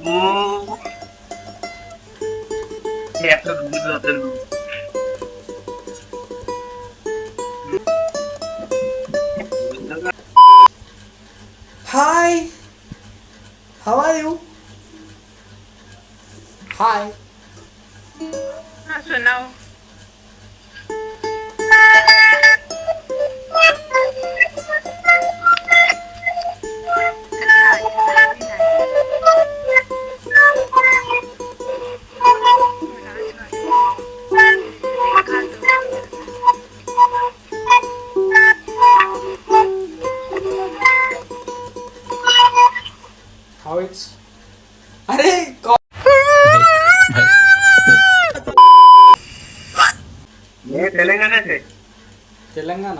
Oh, yeah, Hi, how are you? Hi. So now, अच्छा अच्छा very nice Rajghat देखा तो How it's? अरे भाई ये तेलंगाना से తెలంగాణ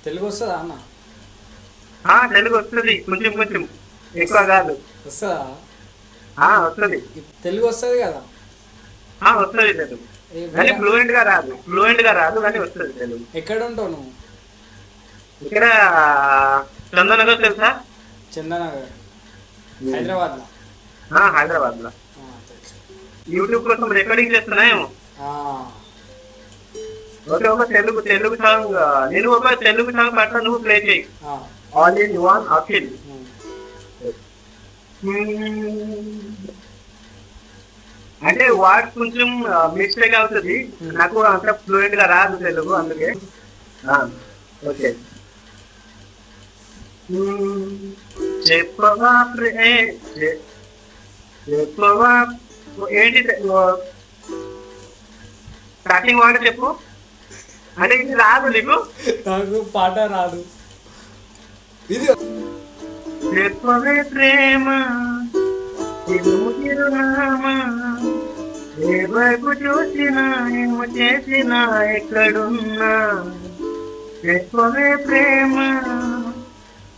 తెలుగు వస్తుందా అన్న? తెలుగు వస్తుంది కొంచెం కొంచెం ఎక్కువ కాదు వస్తుందా? వస్తుంది తెలుగు వస్తుంది కదా? వస్తుంది తెలుగు ఏ కానీ వేరే- ఫ్లూయెంట్ గా రాదు కానీ వస్తుంది తెలుగు ఎక్కడ ఉంటావు నువ్వు? ఇక్కడ చందనగర్ తెలుసా చందనగర్, హైదరాబాద్లో. హైదరాబాద్ లో తెలుసు. యూట్యూబ్ కోసం రికార్డింగ్ చేస్తున్నాయేమో ఆ, ఓకే ఒక తెలుగు సాంగ్ నేను ఒక తెలుగు సాంగ్ పాట నువ్వు ప్లే చేయి ఆ, ఆల్ ఇన్ వన్ అఖిల్ ఉమ్. అంటే వర్డ్ కొంచెం మిస్టేక్ అవుతుంది నాకు అంత ఫ్లూయెంట్ గా రాదు తెలుగు అందుకే ఓకే చెప్పవా చెప్పవా ఏంటి స్టార్టింగ్ వర్డ్ చెప్పు అంటే ఇది రాదు నీకు నాకు పాట రాదు. ఇది చెప్పవే ప్రేమ ఇది చిరునామా ఏ వైపు చూసినా ఏమో చేసినా ఎక్కడున్నా చెప్పవే ప్రేమ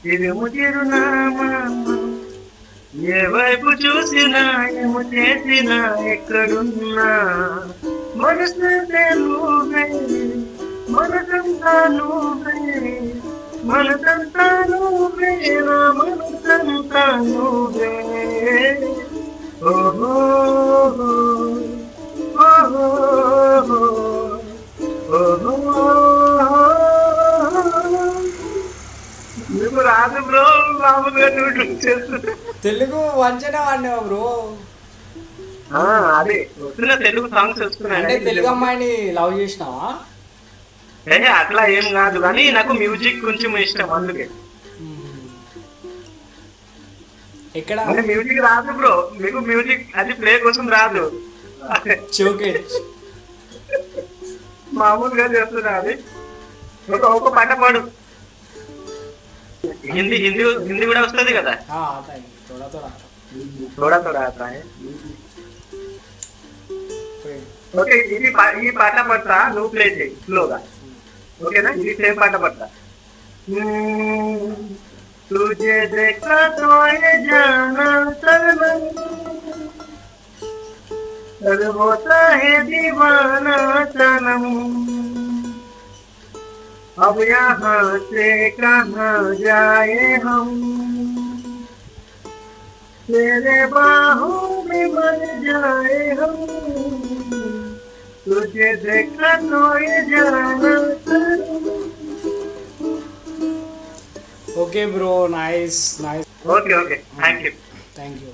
ఇది చిరునామా ఏ వైపు చూసినా ఏమో చేసినా ఎక్కడున్నా మనసంతా నువ్వే మనసంతా నువ్వే మనసంతా నువ్వే నా మనసంతా నువ్వే ఓహో ఓహో ఓహో నీకు రాదు బ్రో మామూలుగా నువ్వు చేస్తున్నా తెలుగు వంచనే వాడినావా బ్రో? అదే వస్తున్నా తెలుగు సాంగ్స్ వస్తున్నాయి అంటే తెలుగు అమ్మాయిని లవ్ చేసినావా? అట్లా ఏం కాదు కానీ నాకు మ్యూజిక్ కొంచెం ఇష్టం అందుకే ఎక్కడ? అంటే మ్యూజిక్ రాదు బ్రో మీకు మ్యూజిక్ అది ప్లే కోసం రాదు చోకే మామూలుగా చేస్తున్నా అది ఒక పాట పాడు హిందీ హిందీ హిందీ కూడా వస్తుంది కదా आता है थोड़ा थोड़ा आता थोड़ा थोड़ा आता है है. ఓకే ఈ పాట పడతా నువ్వు ప్లే చేయి స్లోగా ఓకేనా ఇది సేమ్ పాట పడతా तुझे देखा तो ये जाना सनम कर होता है दीवाना सनम अब यहाँ से कहाँ जाए हम तेरे बाहों में मर जाए हम तुझे देखा तो ये जाना सनम okay bro, nice nice. Okay okay thank you thank you.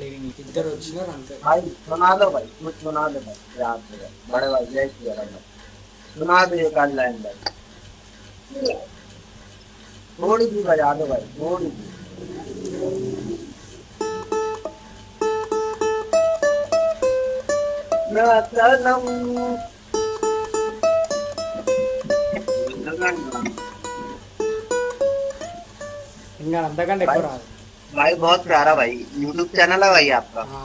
Living ఇద్దరు వచ్చినారు అంతే. भाई सुना दो भाई कुछ सुना दो भाई याद है बड़े भाई जय श्री राम भाई सुना दो एक आध लाइन भाई थोड़ी सी बजा दो भाई थोड़ी सी ना सनम ఇంకా అంతకంటే ఎక్కువ రాదు. भाई बहुत प्यारा भाई यूट्यूब चैनल है भाई आपका ఆ,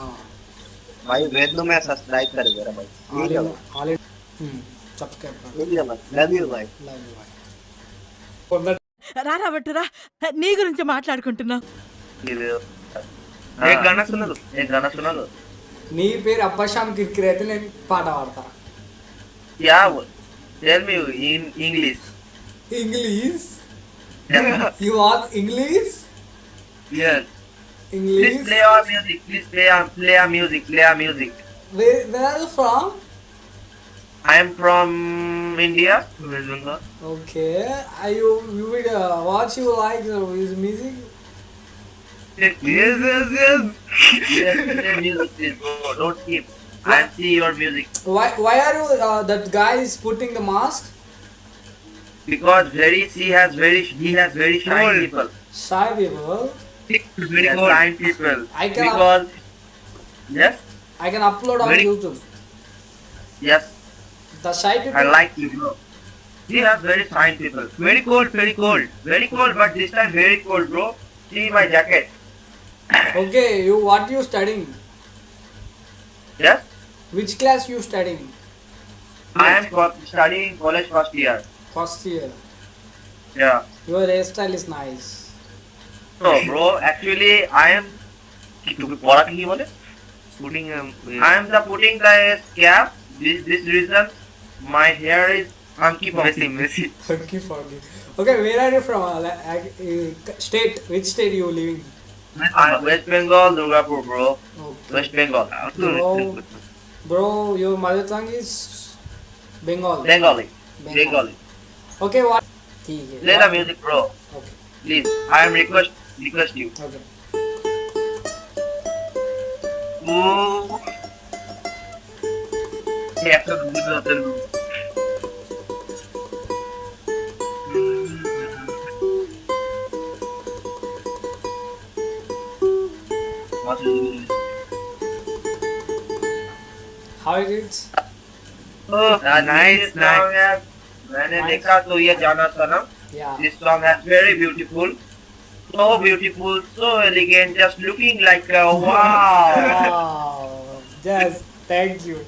भाई वेद में सब्सक्राइब कर मेरा भाई ఆల్ ठीक है ఇన్- ఆల్ ఇన్- సబ్స్క్రైబ్ కర్. ठीक है भाई लव यू भाई లవ్ యూ బాయ్. కొందరు రారా బట్టురా నీ గురించి మాట్లాడుకుంటున్నా एक गाना सुना दो एक गाना सुना दो నీ పేరు అబ్బషామ్ కిర్కిర్ అయితే నేను పాట పాడతా. क्या tell me in English English? You want English? yes Please English. play our music. Please play our music. Play our music. Where are you from? I am from India, West Bengal. Okay. Are you will what you like his music? Yes. Play music, please. Bro. Don't skip. And see your music. Why are you that guy is putting the mask? Because he has very shy people. Shy people. Very shy people. I can Because yes, I can upload on Very- YouTube. yes. The shy people. I like you, bro. He has very fine people. Very cold. But this time very cold, bro. See my jacket. Okay, what you studying? Yes, Which class you studying? I am studying college first year. First year. Yeah. Your hairstyle is nice. So, bro, actually, I am. Putting I am putting the cap. This reason, my hair is funky funky. Messi. Funky foggy. Okay, where are you from? State? Which state you living? West Bengal, Durgapur, bro. Okay. West Bengal. Bro, your mother tongue is Bengal. Bengali. Bengali. Okay, what? ठीक है. Play the music, bro. Okay. Please, I am request you. Okay. Ooh. Yeah, so good. How it is? Nice song है. मैंने देखा तो ये जाना सनम. Yeah. This song is very beautiful. So beautiful, so elegant, just looking like a wow. Wow. Yes. Thank you.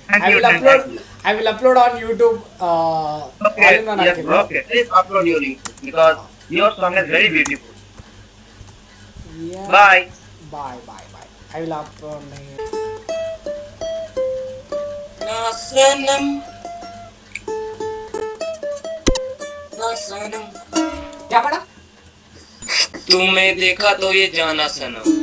Thank I you, will thank upload. you. I will upload on YouTube. Okay, Arjun and yes, Akhil. okay. Please upload your link because your song is very beautiful. Yeah. Bye. Bye. I will upload. क्या पढ़ा? तुम्हें देखा तो ये जाना सनम